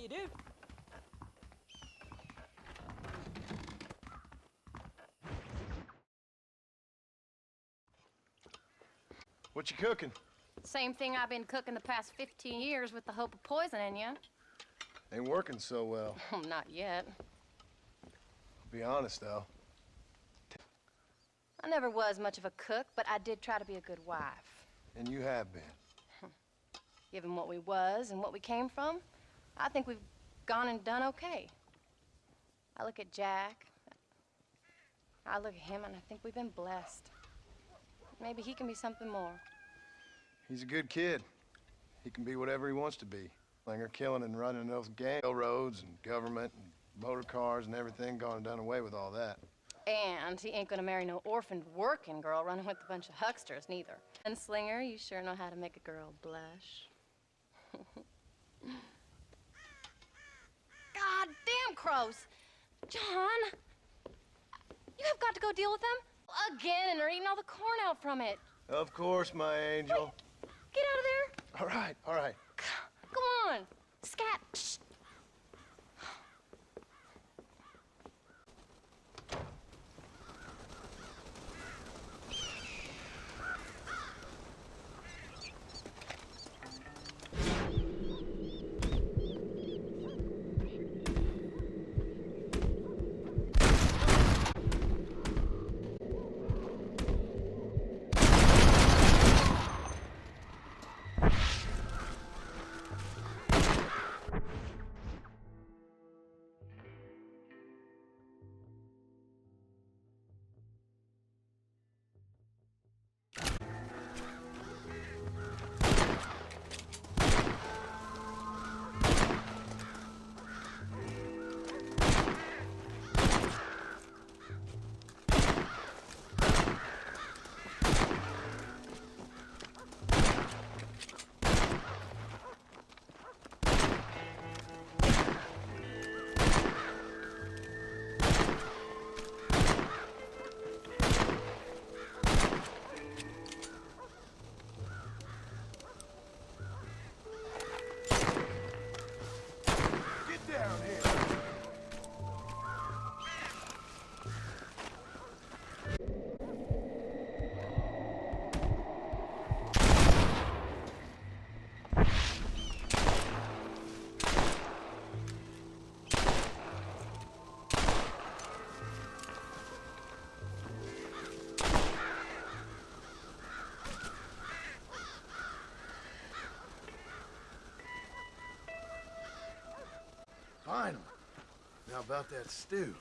do you do? What you cooking? Same thing I've been cooking the past 15 years with the hope of poisoning you. Ain't working so well. Not yet. I'll be honest, though. I never was much of a cook, but I did try to be a good wife. And you have been. Given what we was and what we came from, I think we've gone and done okay. I look at Jack, I look at him, and I think we've been blessed. Maybe he can be something more. He's a good kid. He can be whatever he wants to be. Slinger, killing and running those gang railroads and government and motor cars and everything, gone and done away with all that. And he ain't gonna marry no orphaned working girl running with a bunch of hucksters, neither. And Slinger, you sure know how to make a girl blush. God damn crows! John! You have got to go deal with them again, and they're eating all the corn out from it. Of course, my angel. Wait, get out of there! All right, all right. Go on! Scat! Shh. Finally. Now about that stew.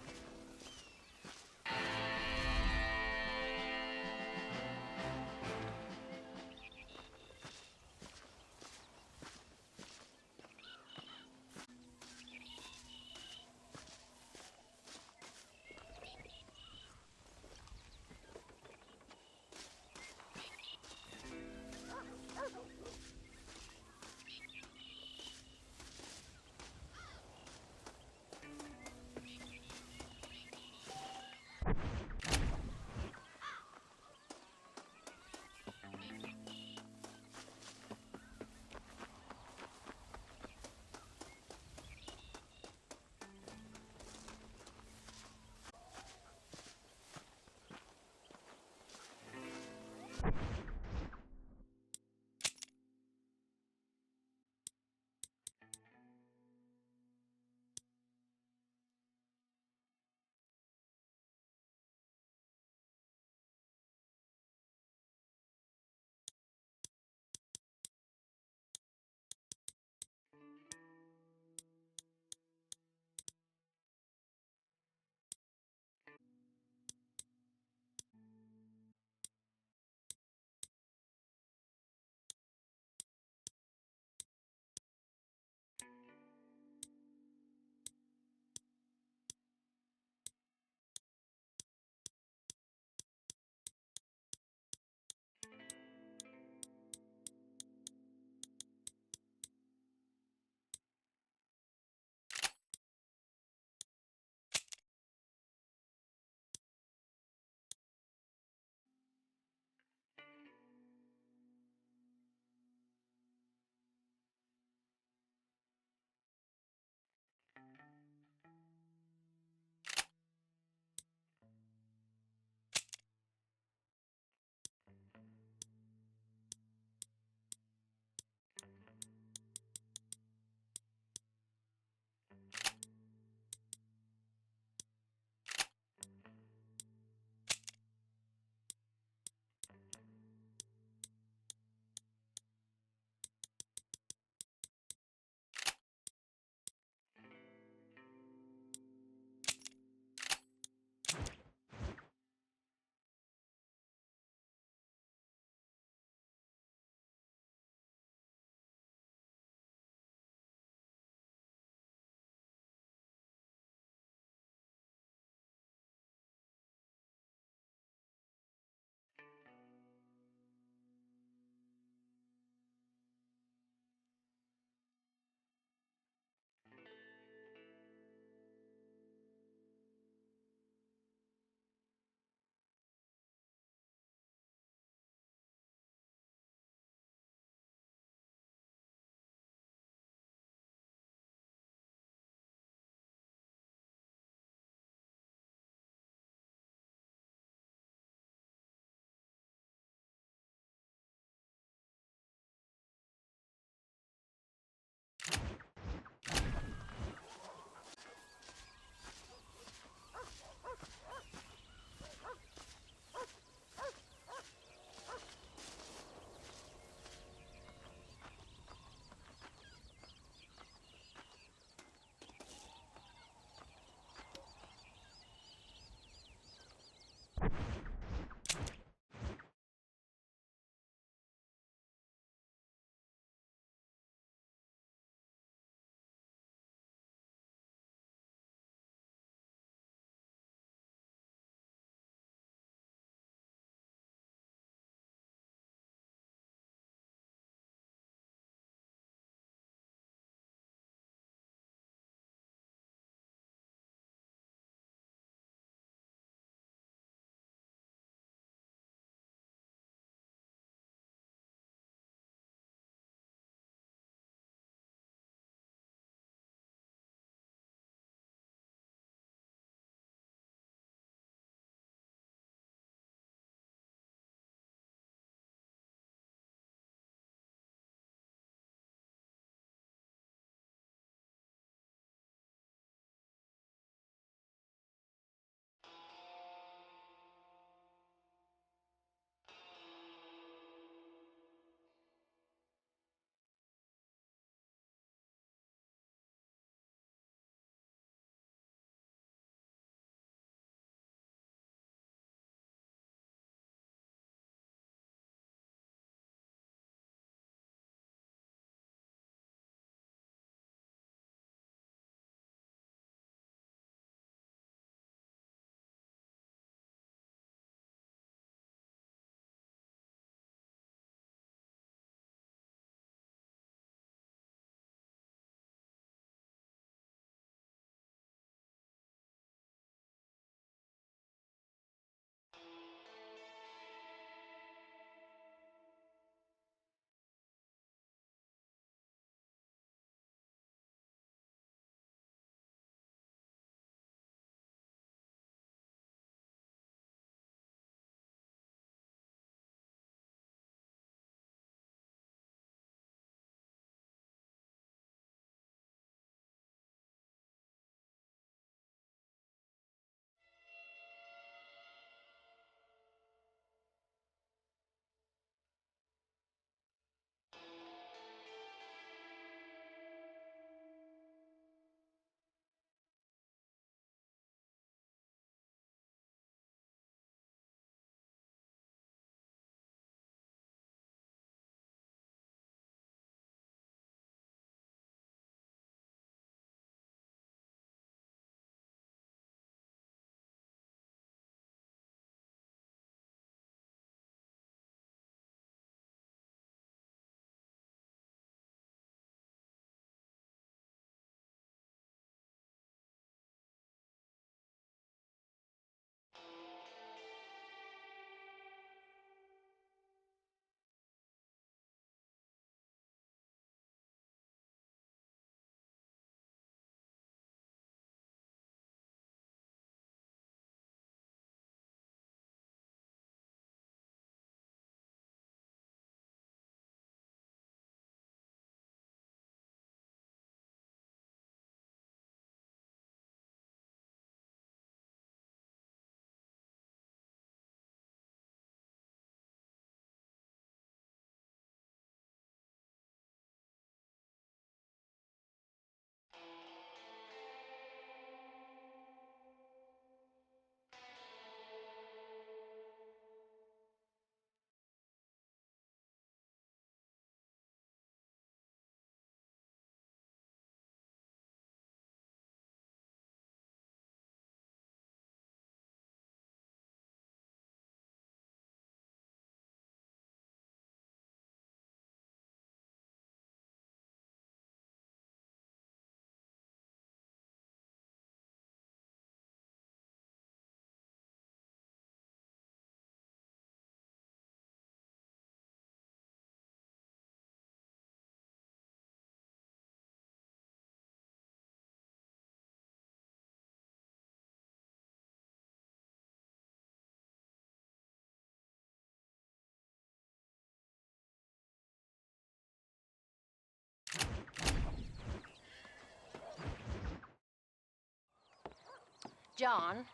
John.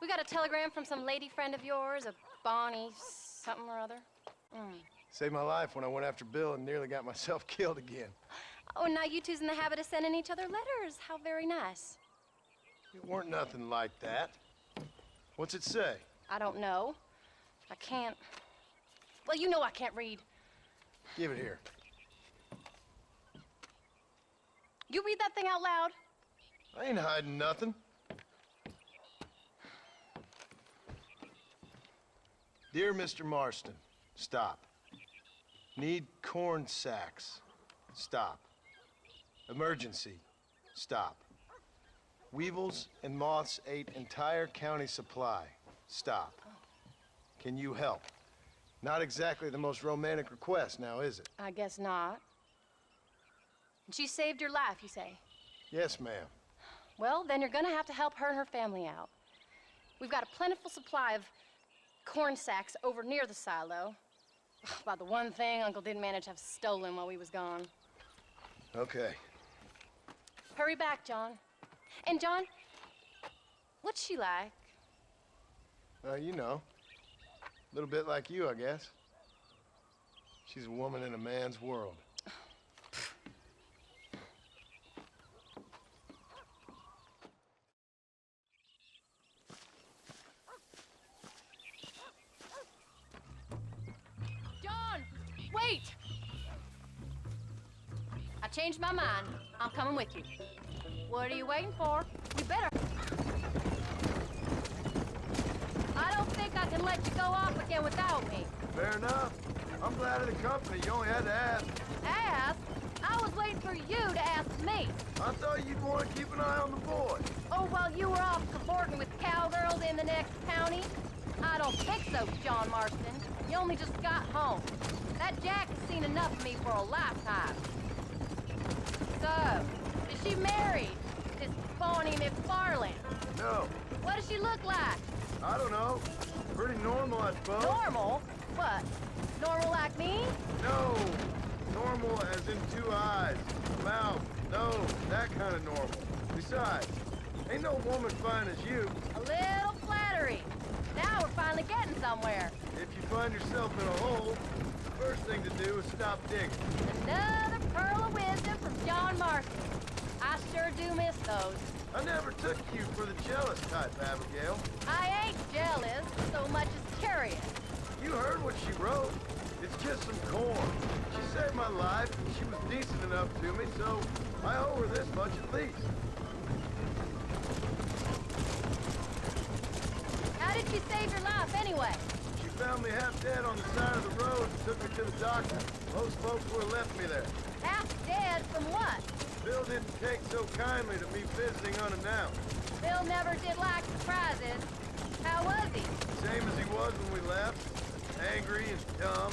We got a telegram from some lady friend of yours, a Bonnie something or other. Saved my life when I went after Bill and nearly got myself killed again. Oh, and now you two's in the habit of sending each other letters. How very nice. It weren't nothing like that. What's it say? I don't know. I can't... Well, you know I can't read. Give it here. You read that thing out loud? I ain't hiding nothing. Dear Mr. Marston, stop. Need corn sacks. Stop. Emergency. Stop. Weevils and moths ate entire county supply. Stop. Can you help? Not exactly the most romantic request now, is it? I guess not. She saved your life, you say? Yes, ma'am. Well, then you're gonna have to help her and her family out. We've got a plentiful supply of corn sacks over near the silo. About the one thing Uncle didn't manage to have stolen while we was gone. Okay. Hurry back, John. And John, what's she like? You know. A little bit like you, I guess. She's a woman in a man's world. John, wait! I changed my mind. I'm coming with you. What are you waiting for? We better. I don't think I can let you go off again without me. Fair enough. I'm glad of the company. You only had to ask. Ask? I was waiting for you to ask me. I thought you'd want to keep an eye on the boy. Oh, while you were off cavorting with cowgirls in the next county? I don't think so, John Marston. You only just got home. That Jack has seen enough of me for a lifetime. So, is she married? This Bonnie McFarland? No. What does she look like? I don't know. Pretty normal, I suppose. Normal? What? Normal like me? No. Normal as in 2 eyes, mouth, nose, that kind of normal. Besides, ain't no woman fine as you. A little flattery. Now we're finally getting somewhere. If you find yourself in a hole, the first thing to do is stop digging. Another pearl of wisdom from John Marston. I sure do miss those. I never took you for the jealous type, Abigail. I ain't jealous so much as curious. You heard what she wrote. It's just some corn. She saved my life, and she was decent enough to me, so I owe her this much at least. How did she save your life anyway? She found me half dead on the side of the road and took me to the doctor. Most folks would have left me there. Half dead from what? Bill didn't take so kindly to me visiting unannounced. Bill never did like surprises. How was he? Same as he was when we left. Angry and dumb.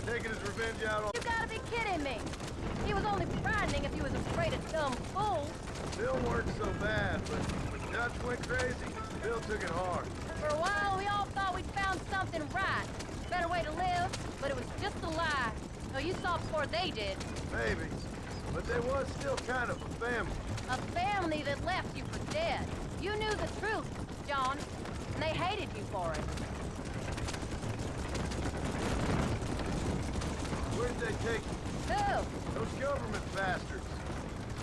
Taking his revenge out on... You gotta be kidding me. He was only frightening if he was afraid of dumb fools. Bill weren't so bad, but when Dutch went crazy, Bill took it hard. For a while, we all thought we'd found something right. Better way to live, but it was just a lie. No, you saw before they did. Maybe. But there was still kind of a family. A family that left you for dead. You knew the truth, John, and they hated you for it. Where did they take you? Who? Those government bastards.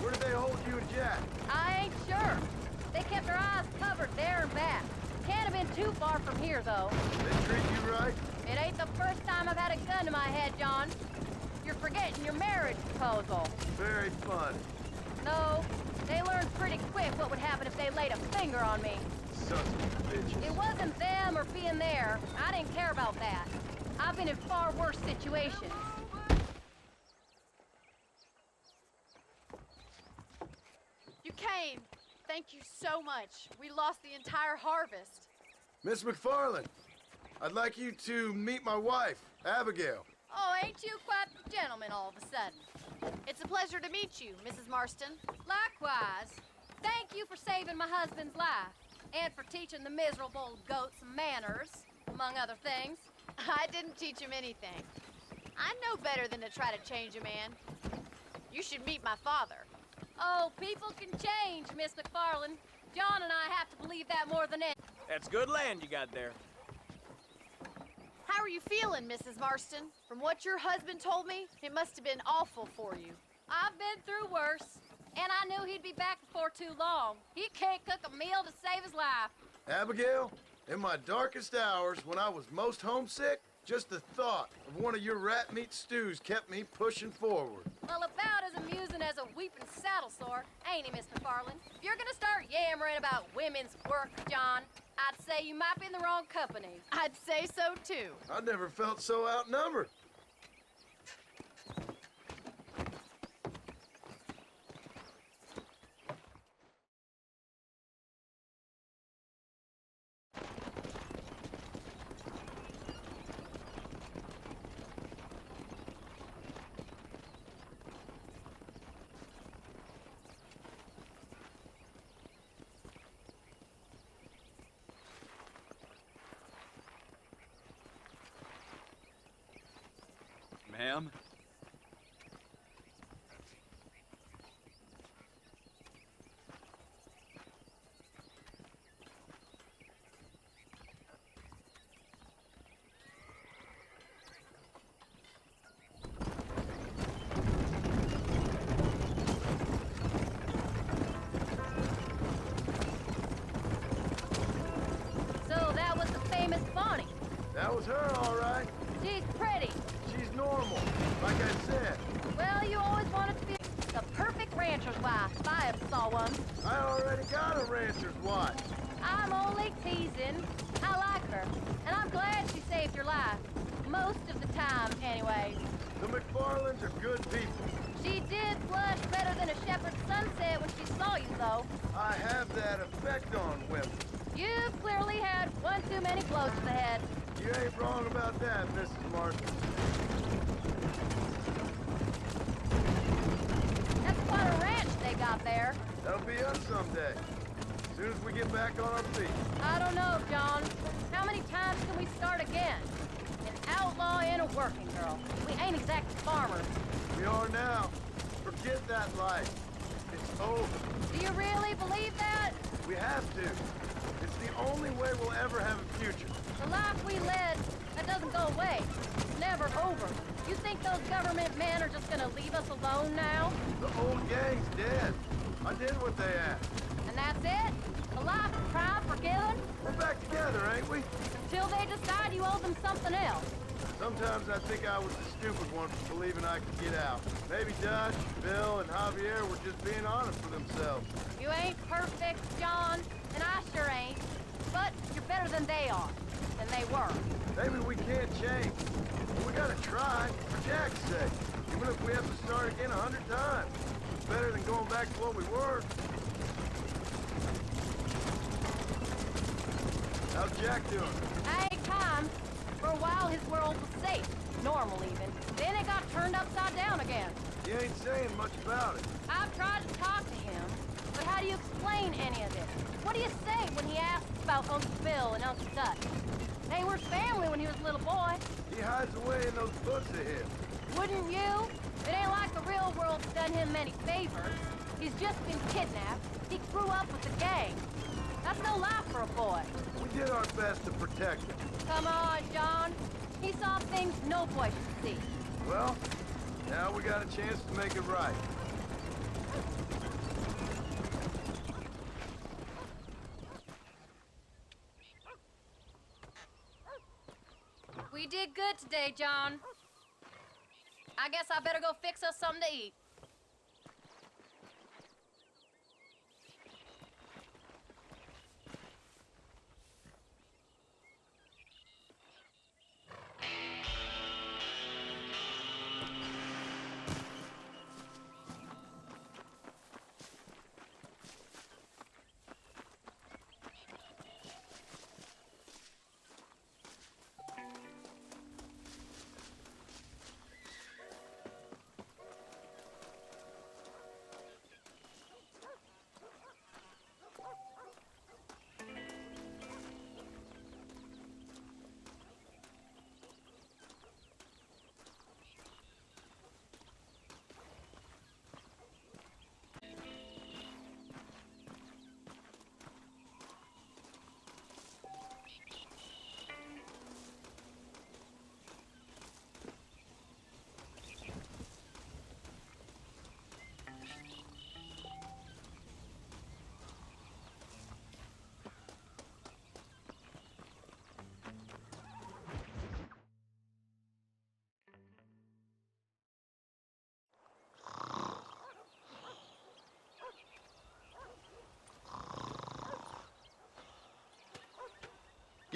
Where did they hold you and Jack? I ain't sure. They kept their eyes covered there and back. Can't have been too far from here, though. They treat you right? It ain't the first time I've had a gun to my head, John. You're forgetting your marriage proposal. Very funny. No, they learned pretty quick what would happen if they laid a finger on me. Sons of bitches. It wasn't them or being there. I didn't care about that. I've been in far worse situations. You came. Thank you so much. We lost the entire harvest. Miss McFarland, I'd like you to meet my wife, Abigail. Oh, ain't you quite the gentleman all of a sudden? It's a pleasure to meet you, Mrs. Marston. Likewise. Thank you for saving my husband's life. And for teaching the miserable goat some manners, among other things. I didn't teach him anything. I know better than to try to change a man. You should meet my father. Oh, people can change, Miss McFarland. John and I have to believe that more than anything. That's good land you got there. How are you feeling, Mrs. Marston? From what your husband told me, it must have been awful for you. I've been through worse, and I knew he'd be back before too long. He can't cook a meal to save his life. Abigail, in my darkest hours, when I was most homesick, just the thought of one of your rat meat stews kept me pushing forward. Well, about as amusing as a weeping saddle sore, ain't he, Miss McFarland? If you're gonna start yammering about women's work, John, I'd say you might be in the wrong company. I'd say so, too. I never felt so outnumbered. Ma'am? So that was the famous Bonnie. That was her, all right. She's pretty. She's normal, like I said. Well, you always wanted to be the perfect rancher's wife, if I ever saw one. I already got a rancher's wife. I'm only teasing. I like her, and I'm glad she saved your life. Most of the time, anyways. The McFarlands are good people. She did blush better than a shepherd's sunset when she saw you, though. I have that effect on women. You've clearly had one too many blows to the head. You ain't wrong about that, Mrs. Marston. That's quite a ranch they got there. That'll be us someday. As soon as we get back on our feet. I don't know, John. How many times can we start again? An outlaw and a working girl. We ain't exactly farmers. We are now. Forget that life. It's over. Do you really believe that? We have to. It's the only way we'll ever have a future. The life we led, that doesn't go away. It's never over. You think those government men are just gonna leave us alone now? The old gang's dead. I did what they asked. And that's it? A life of crime forgiven? We're back together, ain't we? Until they decide you owe them something else. Sometimes I think I was the stupid one for believing I could get out. Maybe Dutch, Bill, and Javier were just being honest with themselves. You ain't perfect, John, and I sure ain't. But you're better than they are. Than they were. Maybe we can't change. We gotta try, for Jack's sake. Even if we have to start again 100 times. It's better than going back to what we were. How's Jack doing? Hey, time. For a while, his world was safe. Normal, even. Then it got turned upside down again. He ain't saying much about it. I've tried to talk to him, but how do you explain any of this? What do you say when he asks about Uncle Bill and Uncle Dutch? They were family when he was a little boy. He hides away in those books of his. Wouldn't you? It ain't like the real world's done him many favors. He's just been kidnapped. He grew up with the gang. That's no life for a boy. We did our best to protect him. Come on, John. He saw things no boy should see. Well, now we got a chance to make it right. We did good today, John. I guess I better go fix us something to eat.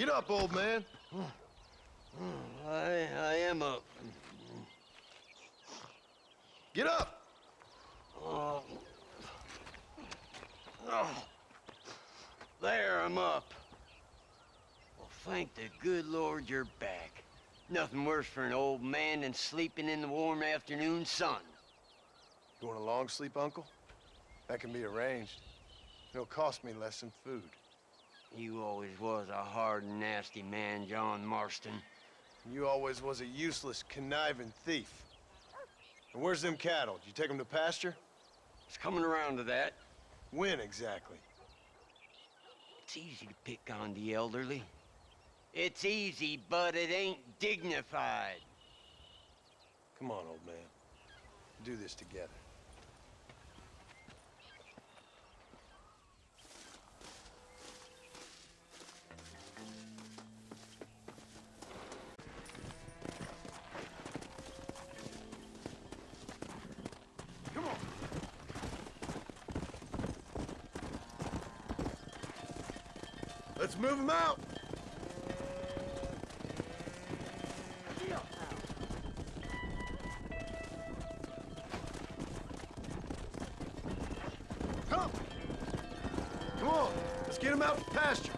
Get up, old man. I am up. Get up! Oh. Oh. There, I'm up. Well, thank the good Lord you're back. Nothing worse for an old man than sleeping in the warm afternoon sun. You want a long sleep, Uncle? That can be arranged. It'll cost me less than food. You always was a hard and nasty man, John Marston. You always was a useless, conniving thief. And where's them cattle? Did you take them to pasture? It's coming around to that. When exactly? It's easy to pick on the elderly. It's easy, but it ain't dignified. Come on, old man. Do this together. Come on. Let's move them out. Come. Come on. Let's get them out to pasture.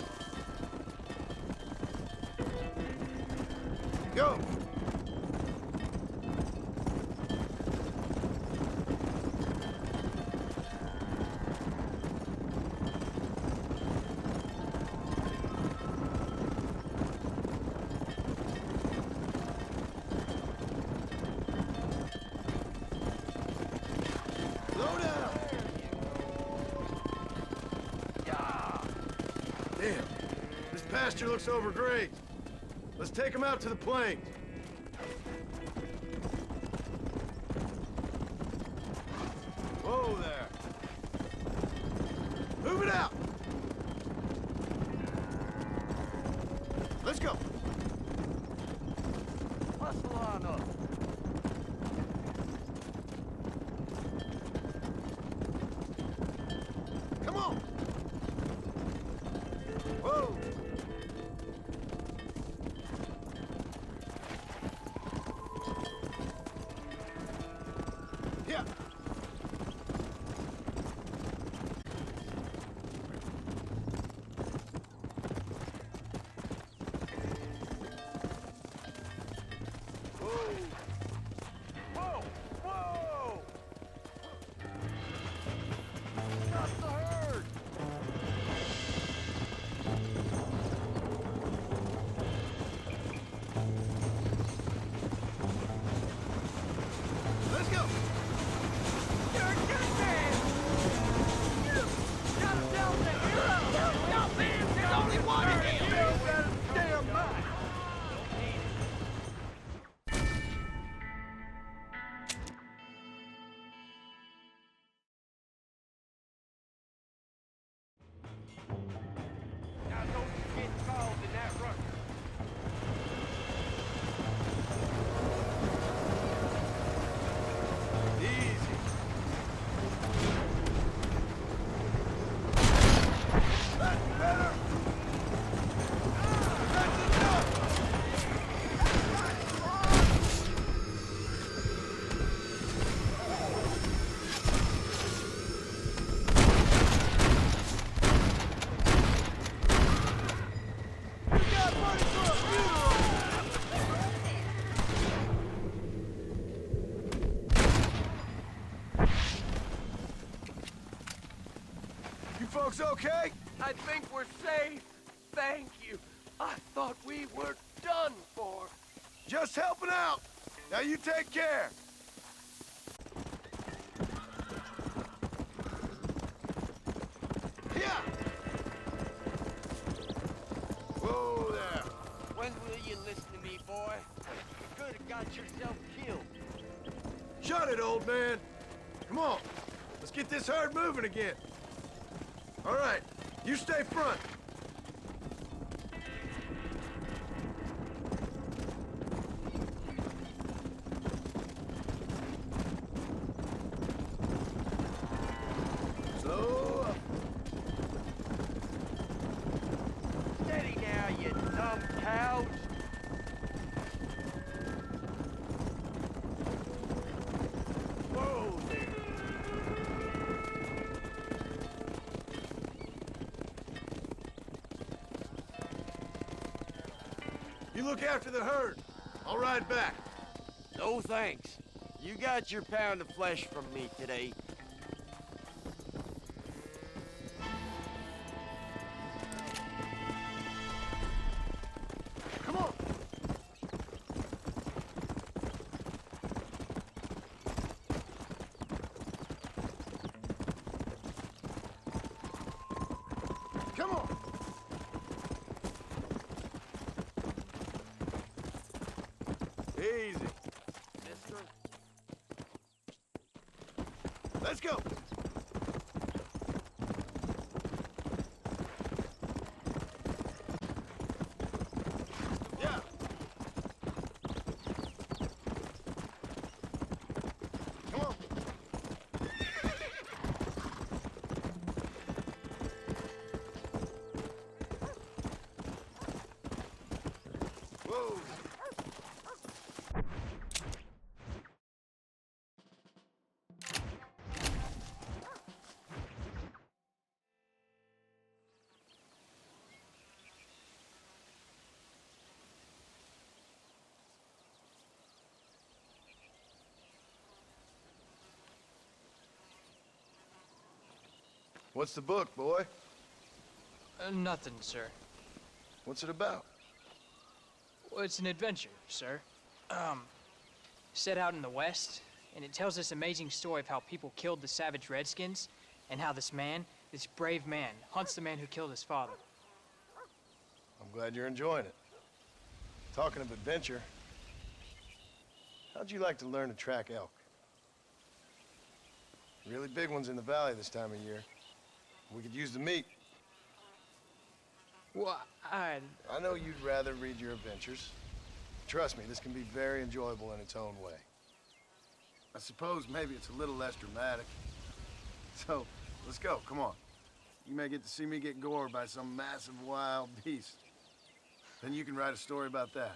Go. Slow down. Damn. This pasture looks overgrazed. Let's take them out to the plains. Whoa there. Move it out. Let's go. Hustle on up. Come on. Whoa. Yeah. Whoa! Whoa! Stop the herd! Let's go. You're a good man! Got yourself a hero! Yo, man, there's only one of him! You better stand by! Now don't you get involved in that rush. Easy. That's better. That's enough. You got money for a funeral. You folks okay? I think we're safe. Thank you. I thought we were done for. Just helping out. Now you take care. Yeah. Whoa there. When will you listen to me, boy? You could have got yourself killed. Shut it, old man. Come on. Let's get this herd moving again. All right. You stay front. Slow up. Steady now, you You look after the herd. I'll ride back. No thanks. You got your pound of flesh from me today. Come on. Come on. Easy. Mister. Let's go. Yeah. Come on. Whoa. What's the book, boy? Nothing, sir. What's it about? Well, it's an adventure, sir. Set out in the West, and it tells this amazing story of how people killed the savage Redskins, and how this man, this brave man, hunts the man who killed his father. I'm glad you're enjoying it. Talking of adventure, how'd you like to learn to track elk? Really big ones in the valley this time of year. We could use the meat. Well, I know you'd rather read your adventures. Trust me, this can be very enjoyable in its own way. I suppose maybe it's a little less dramatic. So, let's go, come on. You may get to see me get gored by some massive wild beast. Then you can write a story about that.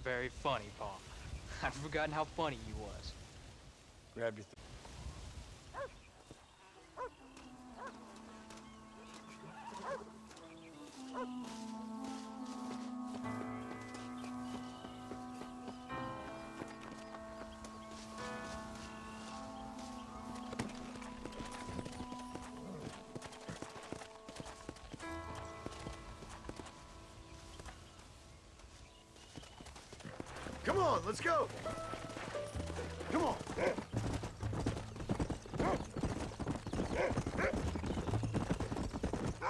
very funny, Paul. I've forgotten how funny you was. Grab your Come on, let's go! Come on!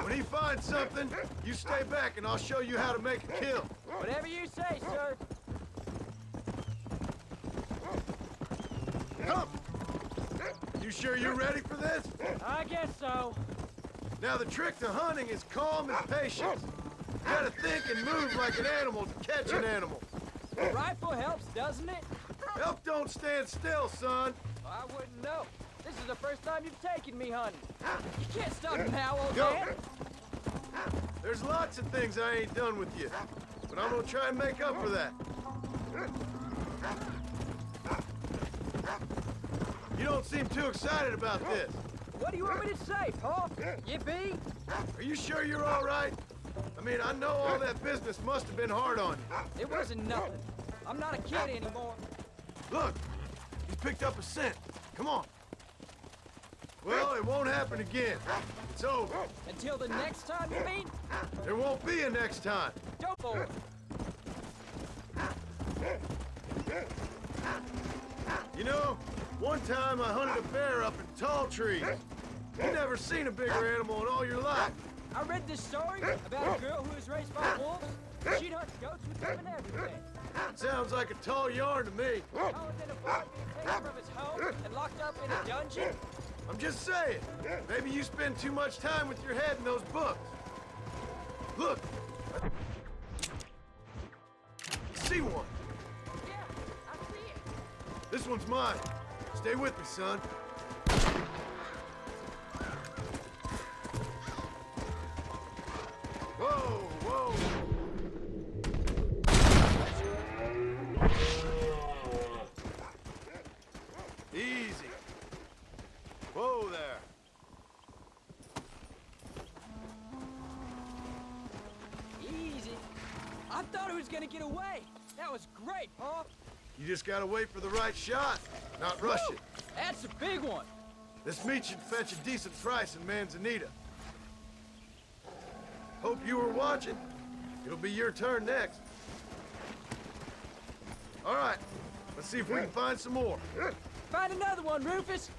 When he finds something, you stay back and I'll show you how to make a kill. Whatever you say, sir. Come! You sure you're ready for this? I guess so. Now the trick to hunting is calm and patience. You gotta think and move like an animal to catch an animal. A rifle helps, doesn't it? Elk don't stand still, son. I wouldn't know. This is the first time you've taken me hunting. You can't stop now, old Go. man. There's lots of things I ain't done with you, but I'm gonna try and make up for that. You don't seem too excited about this. What do you want me to say, Paul? Yippee? Are you sure you're all right? I mean, I know all that business must have been hard on you. It wasn't nothing. I'm not a kid anymore. Look, he's picked up a scent. Come on. Well, it won't happen again. It's over. Until the next time, you mean? There won't be a next time. Don't for it. You know, one time I hunted a bear up in tall trees. You never seen a bigger animal in all your life. I read this story about a girl who was raised by wolves. She'd hunt goats with them and everything. Sounds like a tall yarn to me. Oh, and then a boy gets taken from his home and locked up in a dungeon. I'm just saying, maybe you spend too much time with your head in those books. Look. See one. Yeah, I see it. This one's mine. Stay with me, son. Whoa, whoa. Easy. Whoa there. Easy. I thought it gonna get away. That was great, Pa. You just gotta wait for the right shot, not rush Woo! it. That's a big one. This meat should fetch a decent price in Manzanita. Hope you were watching. It'll be your turn next. All right, let's see if we can find some more. Find another one, Rufus.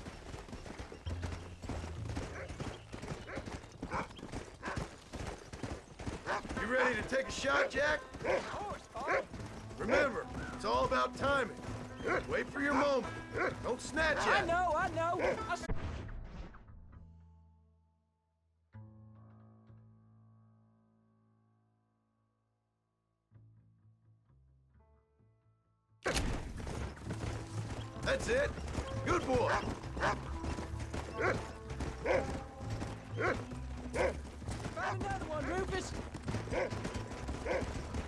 You ready to take a shot, Jack? Of course, Pa. Remember, it's all about timing. Wait for your moment. Don't snatch I at it. know, I know. That's it. Good boy. Find another one, Rufus.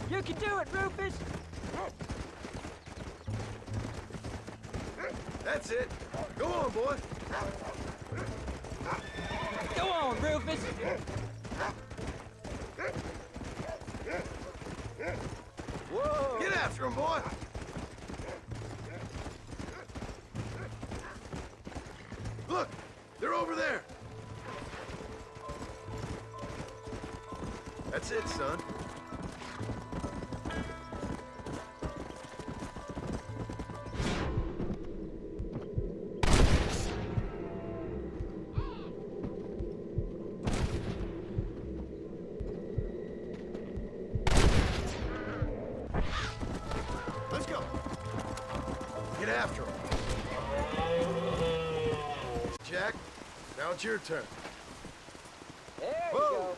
You can do it, Rufus. That's it. Go on, boy. Go on, Rufus. Whoa. Get after him, boy. Look, they're over there. That's it, son. Let's go. Get after him. Jack, now it's your turn. There you Whoa. go.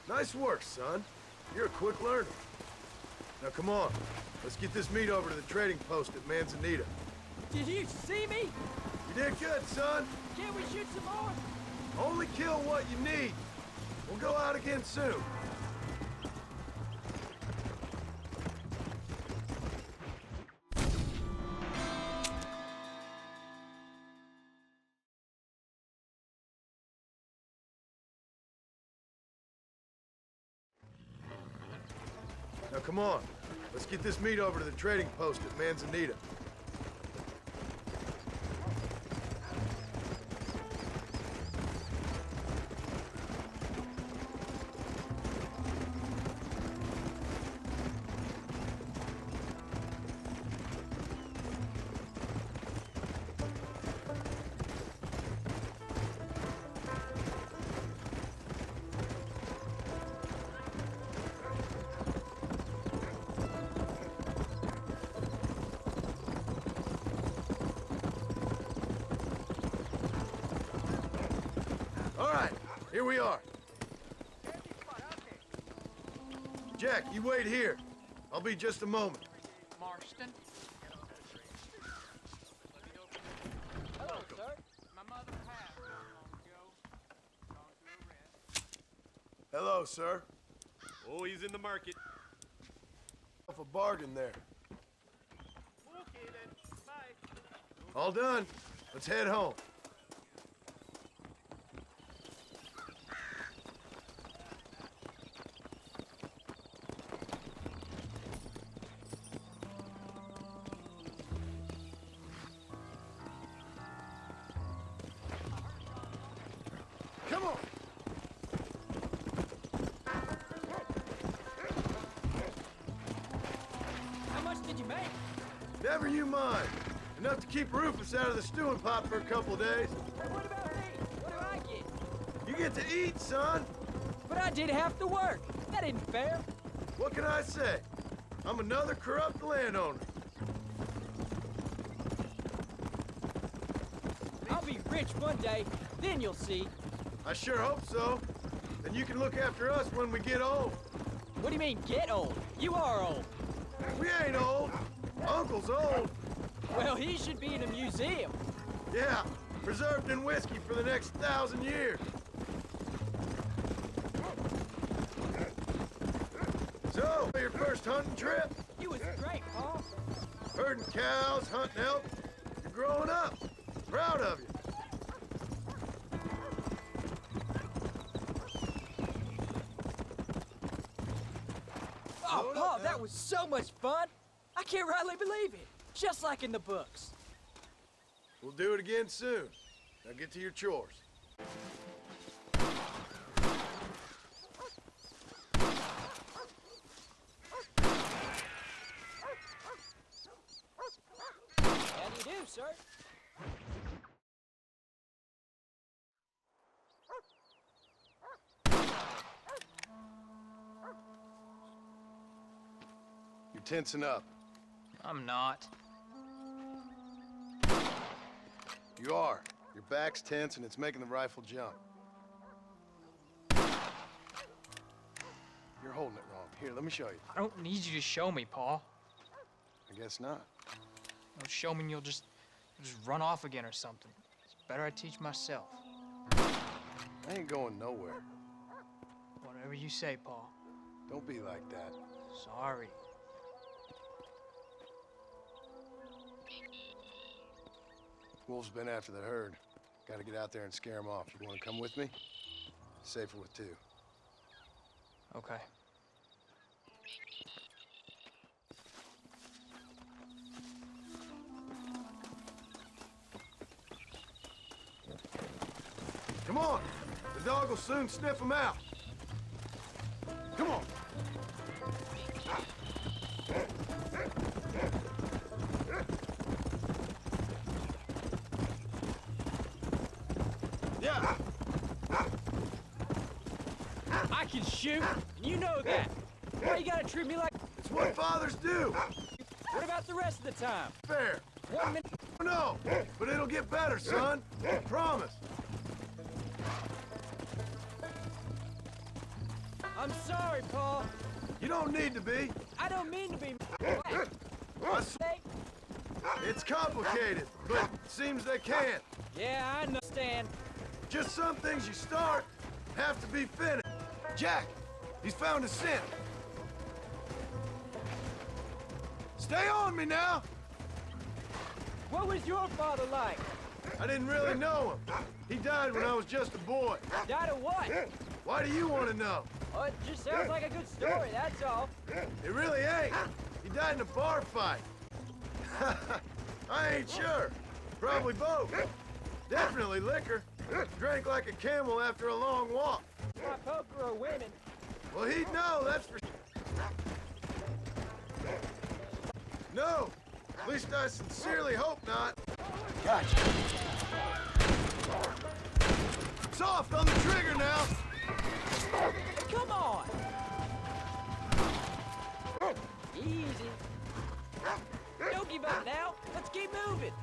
Nice work, son. You're a quick learner. Now come on, let's get this meat over to the trading post at Manzanita. Did you see me? You did good, son. Can we shoot some more? Only kill what you need. We'll go out again soon. Now come on, let's get this meat over to the trading post at Manzanita. All right, here we are. Jack, you wait here. I'll be just a moment. Marston? Hello, sir. My mother passed not long ago. Gone through arrest. Hello, sir. Oh, he's in the market. A bargain there. Okay then, bye. All done. Let's head home. Come on. How much did you make? Never you mind. Enough to keep Rufus out of the stewing pot for a couple of days. Hey, what about me? What do I get? You get to eat, son. But I did half the work. That isn't fair. What can I say? I'm another corrupt landowner. I'll be rich one day, then you'll see. I sure hope so. Then you can look after us when we get old. What do you mean, get old? You are old. We ain't old. Uncle's old. Well, he should be in a museum. Yeah, preserved in whiskey for the next 1,000 years. So, your first hunting trip? He was great, Pa. Herding cows, hunting elk. You're growing up. Proud of you. Oh, Pa, that was so much fun. I can't rightly believe it. Just like in the books. We'll do it again soon. Now get to your chores. How do you do, sir? You're tensing up. I'm not. You are. Your back's tense and it's making the rifle jump. You're holding it wrong. Here, let me show you. I don't need you to show me, Paul. I guess not. Don't show me and you'll just run off again or something. It's better I teach myself. I ain't going nowhere. Whatever you say, Paul. Don't be like that. Sorry. Wolves been after the herd. Gotta get out there and scare them off. You wanna come with me? Safer with two. Okay. Come on! The dog will soon sniff them out. Come on! Yeah! I can shoot, and you know that. Why you gotta treat me like... It's what fathers do! What about the rest of the time? Fair. 1 minute... No, but it'll get better, son. I promise. I'm sorry, Paul. You don't need to be. I don't mean to be... I s- It's complicated, but seems they can. Yeah, I understand. Just some things you start have to be finished. Jack, he's found a scent. Stay on me now. What was your father like? I didn't really know him. He died when I was just a boy. Died of what? Why do you want to know? Oh, it just sounds like a good story, that's all. It really ain't. He died in a bar fight. I ain't sure. Probably both. Definitely liquor. Drank like a camel after a long walk. My poker or women. Well, he'd know, that's for No. At least I sincerely hope not. Gotcha. Soft on the trigger now. Come on! Easy. Don't give up now. Let's keep moving.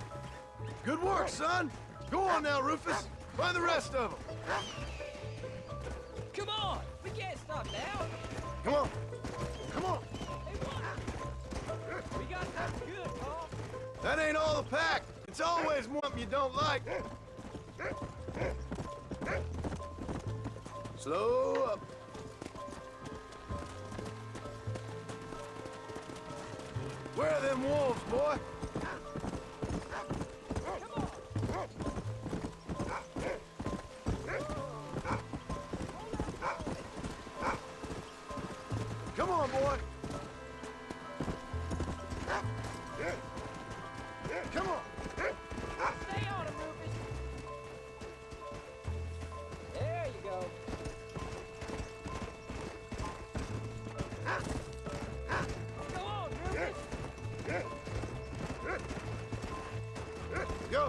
Good work, son. Go on now, Rufus. Find the rest of them. Come on! We can't stop now. Come on. Come on. Hey, what? We got something good, Paul. That ain't all the pack. It's always one you don't like. Slow up. Where are them wolves, boy? Come on, boy. Come on. Stay on him, Rufus. There you go. Go on, Rufus. Go.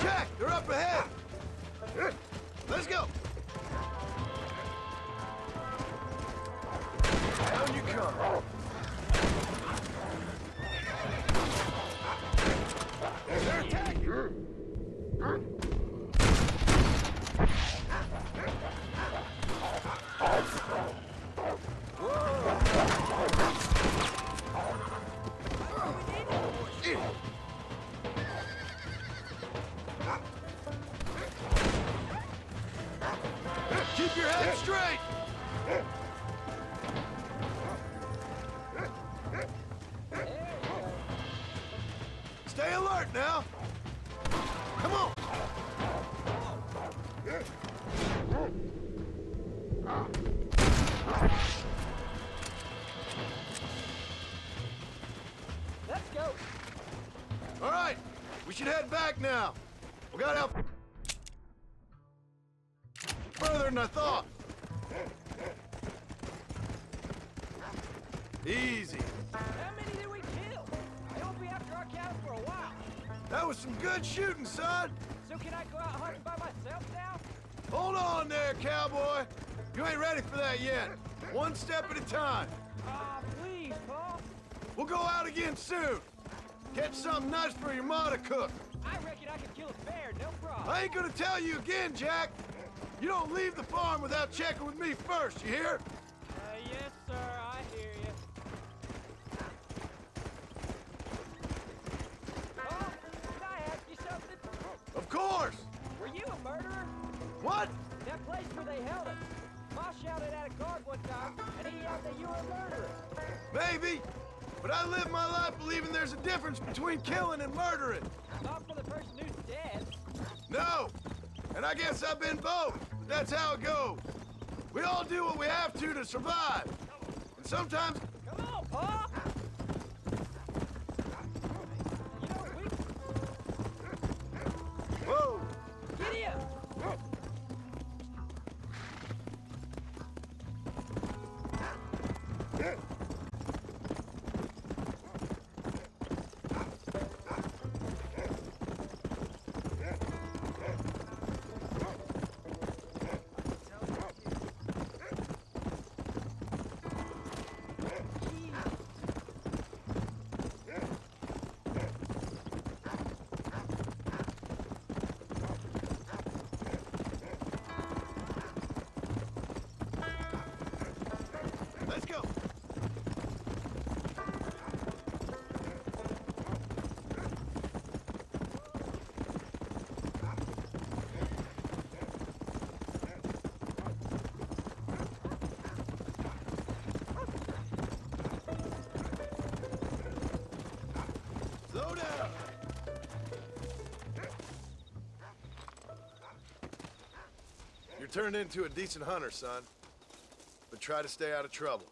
Jack, they're up ahead. Let's go. Down you come. They're attacking. Stay alert now. Come on. Let's go. All right, we should head back now. We got out further than I thought. Easy. How many did we kill? I won't be after our cattle for a while. That was some good shooting, son. So can I go out hunting by myself now? Hold on there, cowboy. You ain't ready for that yet. One step at a time. Ah, please, Pa. We'll go out again soon. Catch something nice for your ma to cook. I reckon I can kill a bear, no problem. I ain't gonna tell you again, Jack. You don't leave the farm without checking with me first, you hear? Yes, sir, I hear you. Pa, can I ask you something? Of course. Were you a murderer? What? That place where they held us. Ma shouted at a guard one time, and he yelled that you were a murderer. Maybe. But I live my life believing there's a difference between killing and murdering. Not for the person who's dead. No. And I guess I've been both. But that's how it goes. We all do what we have to survive. And sometimes... Come on, Pa! You know, Whoa! Giddy up! Let's go. Slow down. You're turning into a decent hunter, son. But try to stay out of trouble.